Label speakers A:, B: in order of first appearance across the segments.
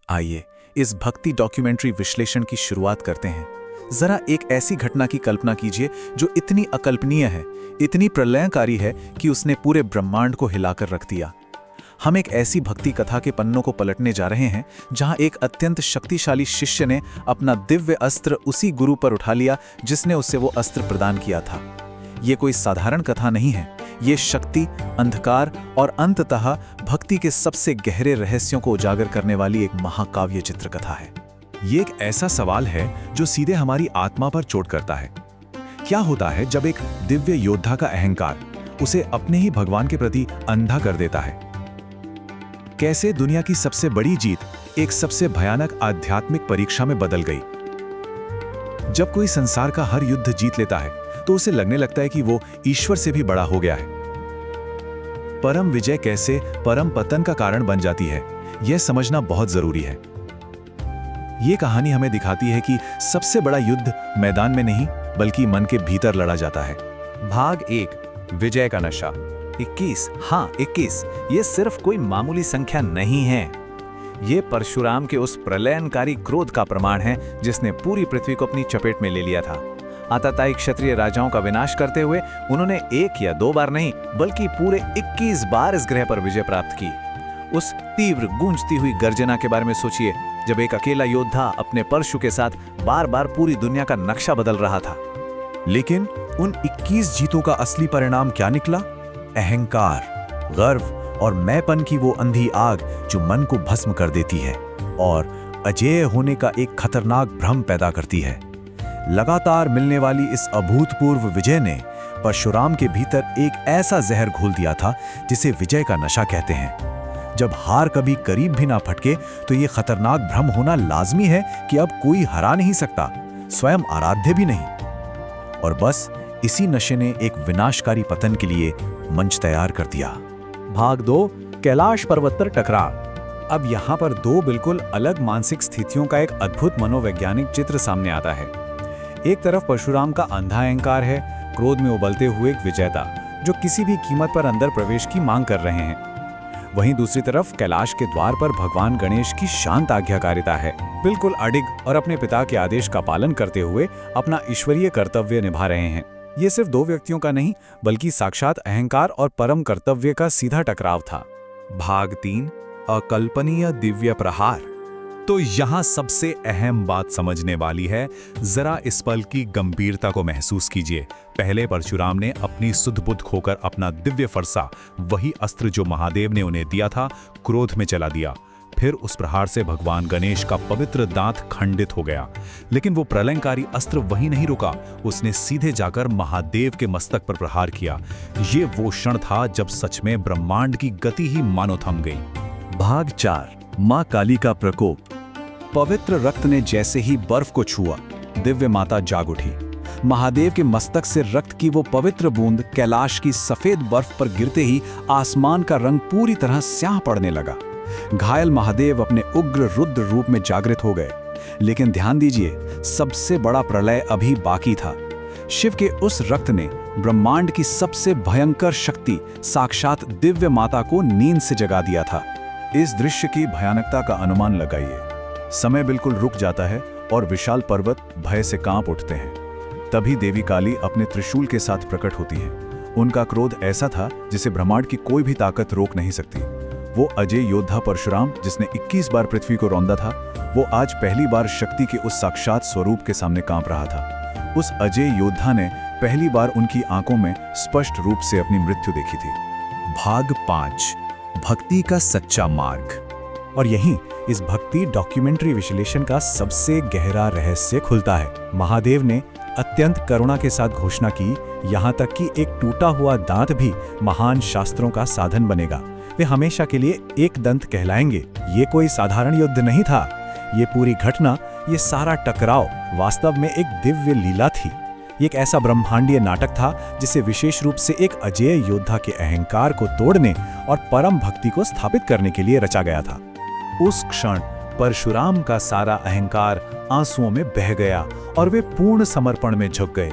A: आइए इस भक्ति डॉक्यूमेंट्री विश्लेषण की शुरुआत करते हैं। जरा एक ऐसी घटना की कल्पना कीजिए जो इतनी अकल्पनीय है, इतनी प्रलयकारी है कि उसने पूरे ब्रह्मांड को हिलाकर रख दिया। हम एक ऐसी भक्ति कथा के पन्नों को पलटने जा रहे हैं जहां एक अत्यंत शक्तिशाली शिष्य ने अपना दिव्य अस्त्र उसी गुरु पर उठा लिया जिसने उसे वो अस्त्र प्रदान किया था। ये कोई साधारण कथा नहीं है, ये शक्ति, अंधकार और अंततः भक्ति के सबसे गहरे रहस्यों को उजागर करने वाली एक महाकाव्य चित्रकथा है।
B: ये एक ऐसा सवाल है जो सीधे हमारी आत्मा पर चोट करता है। क्या होता है जब एक दिव्य योद्धा का अहंकार उसे अपने ही भगवान के प्रति अंधा कर देता है? कैसे दुनिया की सबसे बड़ी जीत एक सबसे भयानक आध्यात्मिक परीक्षा में बदल गई? जब कोई संसार का हर युद्ध जीत लेता है तो उसे लगने लगता है कि वो ईश्वर से भी बड़ा हो गया है। परम विजय कैसे परम पतन का कारण बन जाती है, यह समझना बहुत जरूरी है। ये कहानी हमें दिखाती है कि सबसे बड़ा युद्ध मैदान में नहीं बल्कि मन के भीतर लड़ा जाता है।
A: भाग 1, विजय का नशा। 21, हाँ 21, ये सिर्फ कोई मामूली संख्या नहीं है। ये परशुराम के उस प्रलयनकारी क्रोध का प्रमाण है जिसने पूरी पृथ्वी को अपनी चपेट में ले लिया था। आतताई क्षत्रिय राजाओं का विनाश करते हुए उन्होंने एक या दो बार नहीं बल्कि पूरे 21 बार इस ग्रह पर विजय प्राप्त की। उस तीव्र गूंजती हुई गर्जना के बारे में सोचिए, जब एक अकेला योद्धा अपने परशु के साथ बार बार पूरी दुनिया का नक्शा बदल रहा था।
B: लेकिन उन 21 जीतों का असली परिणाम क्या निकला? अहंकार, गर्व और मैंपन की वो अंधी आग जो मन को भस्म कर देती है और अजेय होने का एक खतरनाक भ्रम पैदा करती है। लगातार मिलने वाली इस अभूतपूर्व विजय ने परशुराम के भीतर एक ऐसा जहर घोल दिया था जिसे विजय का नशा कहते हैं। जब हार कभी करीब भी ना फटके तो ये खतरनाक भ्रम होना लाजमी है कि अब कोई हरा नहीं सकता, स्वयं आराध्य भी नहीं। और बस इसी नशे ने एक विनाशकारी पतन के लिए मंच तैयार कर दिया।
C: भाग 2, कैलाश पर्वत पर टकराव। अब यहाँ पर दो बिल्कुल अलग मानसिक स्थितियों का एक अद्भुत मनोवैज्ञानिक चित्र सामने आता है। एक तरफ परशुराम का अंधा अहंकार है, क्रोध में उबलते हुए एक विजेता जो किसी भी कीमत पर अंदर प्रवेश की मांग कर रहे हैं। वहीं दूसरी तरफ कैलाश के द्वार पर भगवान गणेश की शांत आज्ञाकारिता है, बिल्कुल अडिग और अपने पिता के आदेश का पालन करते हुए अपना ईश्वरीय कर्तव्य निभा रहे हैं। ये सिर्फ दो व्यक्तियों का नहीं बल्कि साक्षात अहंकार और परम कर्तव्य का सीधा टकराव था।
B: भाग 3, अकल्पनीय दिव्य प्रहार। तो यहाँ सबसे अहम बात समझने वाली है। जरा इस पल की गंभीरता को महसूस कीजिए। पहले परशुराम ने अपनी सुध बुध खोकर अपना दिव्य फरसा, वही अस्त्र जो महादेव ने उन्हें दिया था, क्रोध में चला दिया। फिर उस प्रहार से भगवान गणेश का पवित्र दांत खंडित हो गया। लेकिन वो प्रलयंकारी अस्त्र वहीं नहीं रुका, उसने सीधे जाकर महादेव के मस्तक पर प्रहार किया। ये वो क्षण था जब सच में ब्रह्मांड की गति ही मानो थम गई।
A: भाग 4, मां काली का प्रकोप। पवित्र रक्त ने जैसे ही बर्फ को छुआ, दिव्य माता जाग उठी। महादेव के मस्तक से रक्त की वो पवित्र बूंद कैलाश की सफेद बर्फ पर गिरते ही आसमान का रंग पूरी तरह स्याह पड़ने लगा। घायल महादेव अपने उग्र रुद्र रूप में जागृत हो गए। लेकिन ध्यान दीजिए, सबसे बड़ा प्रलय अभी बाकी था। शिव के उस रक्त ने ब्रह्मांड की सबसे भयंकर शक्ति साक्षात दिव्य माता को नींद से जगा दिया था।
B: इस दृश्य की भयानकता का अनुमान लगाइए। समय बिल्कुल रुक जाता है और विशाल पर्वत भय से कांप उठते हैं। तभी देवी काली अपने त्रिशूल के साथ प्रकट होती हैं। उनका क्रोध ऐसा था जिसे ब्रह्मांड की कोई भी ताकत रोक नहीं सकती। वो अजय योद्धा परशुराम जिसने 21 बार पृथ्वी को रौंदा था, वो आज पहली बार शक्ति के उस साक्षात स्वरूप के सामने कांप रहा था। उस अजय योद्धा ने पहली बार उनकी आंखों में स्पष्ट रूप से अपनी मृत्यु देखी थी।
A: भाग 5, भक्ति का सच्चा मार्ग। और यहीं इस भक्ति डॉक्यूमेंट्री विश्लेषण का सबसे गहरा रहस्य खुलता है। महादेव ने अत्यंत करुणा के साथ घोषणा की, यहाँ तक कि एक टूटा हुआ दांत भी महान शास्त्रों का साधन बनेगा। वे हमेशा के लिए एक दंत कहलाएंगे। ये कोई साधारण युद्ध नहीं था। ये पूरी घटना, ये सारा टकराव वास्तव में एक दिव्य लीला थी। ये एक ऐसा ब्रह्मांडीय नाटक था जिसे विशेष रूप से एक अजेय योद्धा के अहंकार को तोड़ने और परम भक्ति को स्थापित करने के लिए रचा गया था।
B: उस क्षण परशुराम का सारा अहंकार आंसुओं में बह गया और वे पूर्ण समर्पण में झुक गए।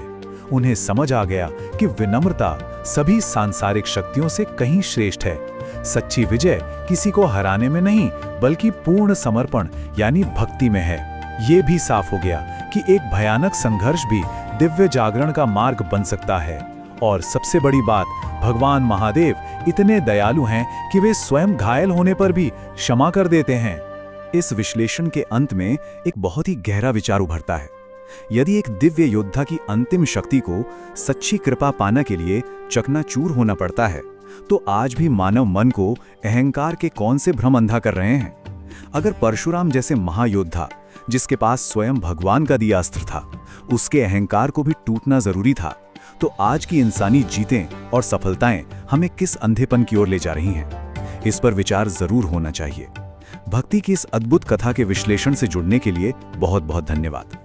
B: उन्हें समझ आ गया कि विनम्रता सभी सांसारिक शक्तियों से कहीं श्रेष्ठ है। सच्ची विजय किसी को हराने में नहीं
A: बल्कि पूर्ण समर्पण यानी भक्ति में है। ये भी साफ हो गया कि एक भयानक संघर्ष भी दिव्य जागरण का मार्ग बन सकता है। और सबसे बड़ी बात, भगवान महादेव इतने दयालु हैं कि वे स्वयं घायल होने पर भी क्षमा कर देते हैं।
C: इस विश्लेषण के अंत में एक बहुत ही गहरा विचार उभरता है। यदि एक दिव्य योद्धा की अंतिम शक्ति को सच्ची कृपा पाने के लिए चकनाचूर होना पड़ता है, तो आज भी मानव मन को अहंकार के कौन से भ्रम अंधा कर रहे हैं? अगर परशुराम जैसे महायोद्धा, जिसके पास स्वयं भगवान का दिया अस्त्र था, उसके अहंकार को भी टूटना जरूरी था, तो आज की इंसानी जीतें और सफलताएं हमें किस अंधेपन की ओर ले जा रही हैं? इस पर विचार जरूर होना चाहिए। भक्ति की इस अद्भुत कथा के विश्लेषण से जुड़ने के लिए बहुत बहुत धन्यवाद।